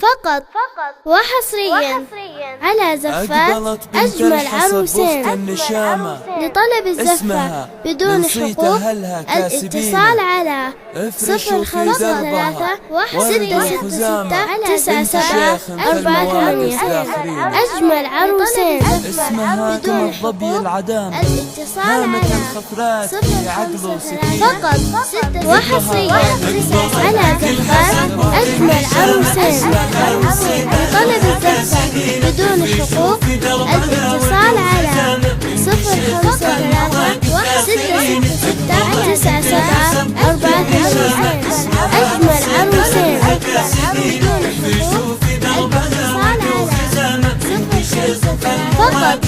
فقط وحصريا على زفات أجمل عروسين. لطلب الزفة بدون حقوق الاتصال على 053-666-97 أجمل عروسين بدون حقوق الاتصال على 053 فقط وحصريا على زفات أجمل عروسين. لطلب الزفة بدون حقوق الاتصال على 053-666-97 أجمل عروسين بدون حقوق الاتصال على فقط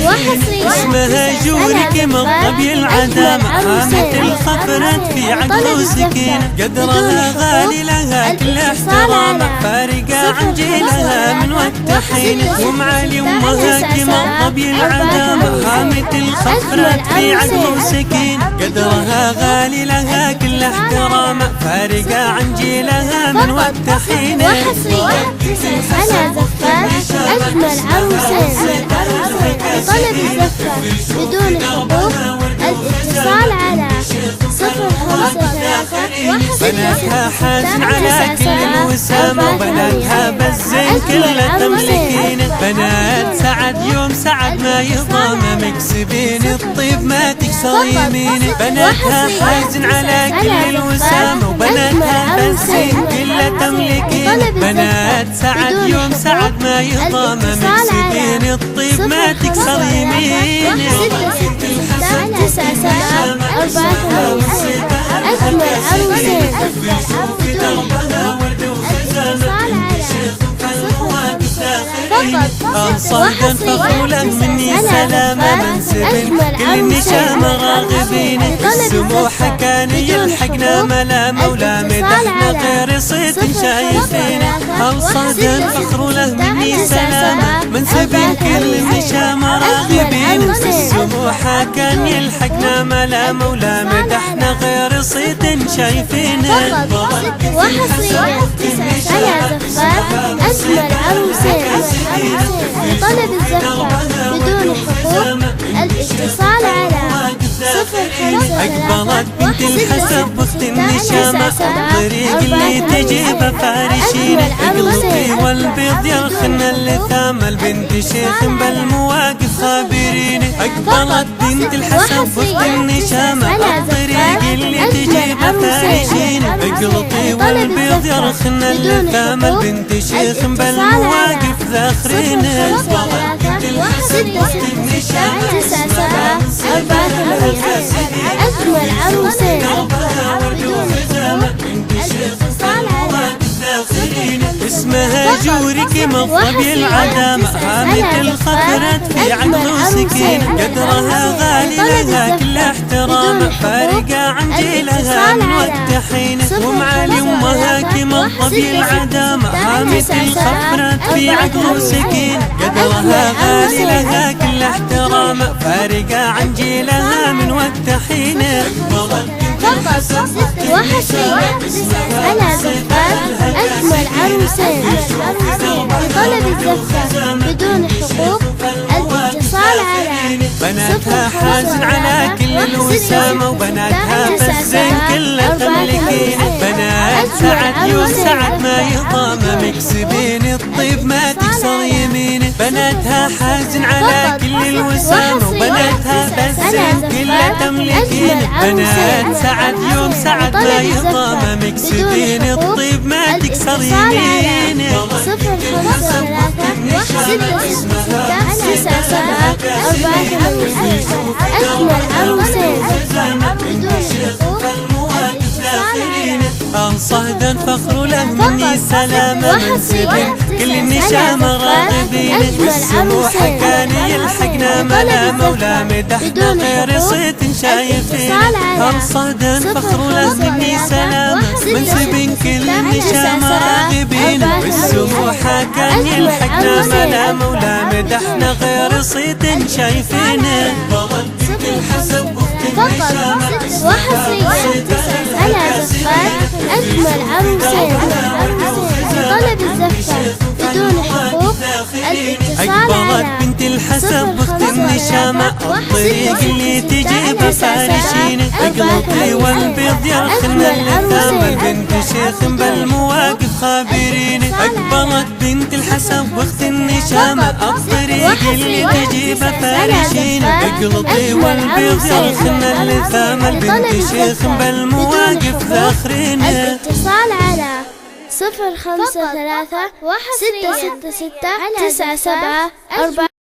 وحصريا. اسمها جورك مطبي العدم حامة الخفرات في عقل وسكينة، قدرها غالي لها كل احترام، فارقة عن جيلها من وقت حين، ومعالي امها كمطبي العدم حامة الخفرات في عقل وسكينة، قدرها غالي لها كل احترام، فارقة عن جيلها من وقت حين. وحصريا على زفات أجمل عروسين. لطلب الزفة بدون حقوق الاتصال على 053 بناتها حازن على كل الوسامة، وبناتها بالزين كله تملكين، بنات سعد يوم سعد ما يضام مكسبين الطيب ما تكسر يمين، بناتها حازن على كل الوسامة، وبناتها بالزين كله تملكين، بنات سعد يوم سعد ما يضام مكسبين الطيب ما تكسر يمين. أجمل عروسين صهدا فخولا مني سلامة منسب كل النشامة راغبين، السموحة كان يلحقنا ملامة ولا مدحنا غير صيت شايفين، صهدا فخر له مني سلامة منسب كل النشامة راغبين، السموحة كان يلحقنا ملامة ولا مدحنا غير صيت شايفين. وحصريا على زفات أجمل عروسين. لطلب الزفة بدون حقوق الاتصال على 053 أقبلت بنت الحسب وقت النشامة، الطريق اللي تجيبه فارشين، اقلطي والبيض يرخن اللثامة، البنت شيخ بالمواقف خابرين، أقبلت بنت الحسب وقت النشامة، الطريق اللي تجيبه فارشين، اقلطي والبيض يرخن اللثامة، البنت شيخ بالمواقف ذاخرين. أجمل عروسين اسمها جورك مطبي العدم حامة الخفرات في عقل وسكين، قدرها غالي لها كل احترام، فارقة عن جيلها من وقت حين، ومعالي امها كمطبي العدم حامة الخفرات في عقل وسكين، قدرها غالي لها كل احترام، فارقة عن جيلها من وقت حين. وحصريا على زفات أجمل عروسين. لطلب الزفة بدون حقوق الاتصال على بناتها حازن على كل الوسامة، وبناتها بالزين كله تملكين، بنات سعد يوم سعد ما يضام مكسبين الطيب ما تكسر يمين، بناتها حازن على كل الوسامة، وبناتها بالزين كله تملكين، بنات سعد يوم سعد ما يضام مكسبين الطيب ما تكسر يمين. 053-666-97 أجمل عروسين بدون حقوق الاتصال على صهدا فخر له مني سلامة منسب كل النشامة راغبين، السموحة كان يلحقنا ملامة ولا مدحنا غير صيت شايفين، صهدا فخر له مني سلامة منسب كل النشامة راغبين، السموحة كان يلحقنا ملامة ولا مدحنا غير صيت شايفين. فقط وحصريا على زفات أجمل عروسين. لطلب الزفة أقبلت بنت الحسب بخت النشامة الطريق اللي تجيبه فارشين اقلطي والبيض يرخن اللثام بنت شيخ بالمواقف خابرين أقبلت بنت الحسب بخت النشامة الطريق اللي تجيبه فارشين اقلطي والبيض يرخن اللثام بنت شيخ بالمواقف ذاخرين. الاتصال على 053 666 97 4